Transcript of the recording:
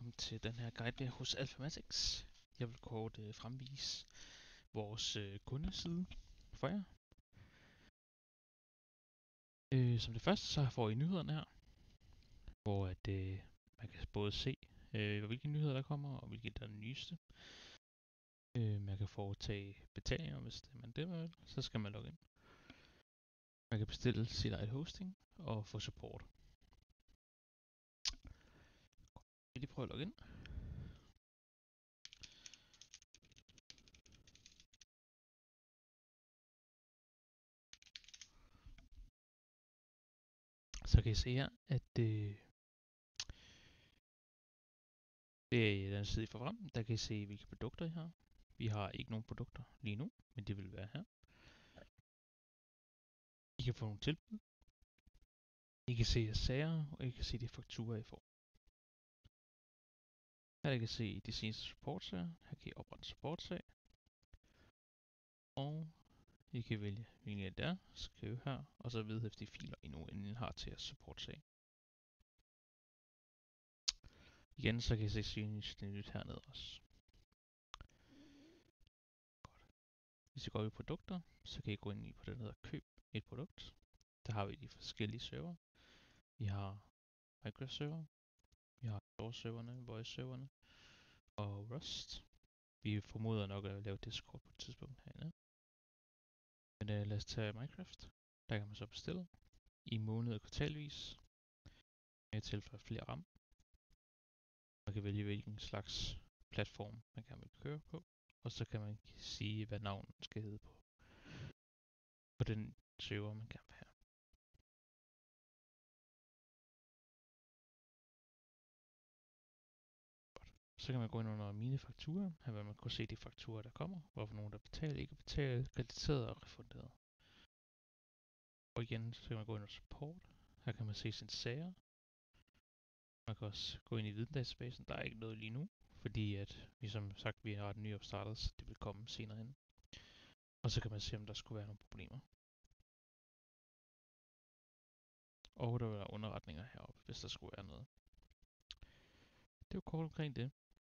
velkommen til den her guide hos Alphamatics. Jeg vil kort fremvise vores kundeside for jer. Som det første så får I nyhederne her, hvor man kan både se hvilke nyheder der kommer og hvilke der er den nyeste. Man kan foretage betalinger, hvis man det vil, så skal man logge ind. Man kan bestille sit eget hosting og få support. Jeg lige prøve at logge ind. Så kan I se her, at det er den side for frem. Der kan I se, hvilke produkter I har. Vi har ikke nogen produkter lige nu, men det vil være her. I kan få nogle tilbud. I kan se jeres sager, og I kan se de fakturer, I får. Her I kan se de seneste supportsager. Her kan I oprette en supportsag. Og I kan vælge, hvilken af det er, skrive her, og så vedhæfte de filer, I nu endelig har til jeres supportsag. Igen, så kan I se synligt nyt hernede også. Godt. Hvis I går i produkter, så kan I gå ind i på den, der hedder køb et produkt. Der har vi de forskellige server. Vi har Minecraft server, vi har Store serverne, Voice serverne og Rust. Vi formoder nok at lave Discord på et tidspunkt herinde. Men lad os tage Minecraft. Der kan man så bestille i måned og kvartalvis. Man kan tilføje flere RAM. Man kan vælge hvilken slags platform man gerne vil køre på. Og så kan man sige, hvad navnet skal hedde på den server, man gerne vil have. Så kan man gå ind under mine fakturer. Her vil man kunne se de fakturer, der kommer. Hvorfor nogen der betaler, ikke betaler, krediteret og refunderet. Og igen, så kan man gå ind under support. Her kan man se sine sager. Man kan også gå ind i videndatabasen. Der er ikke noget lige nu, fordi at vi som sagt, vi har den nye opstartet, så det vil komme senere hen. Og så kan man se, om der skulle være nogle problemer. Og der vil være underretninger heroppe, hvis der skulle være noget. Det var kort omkring det.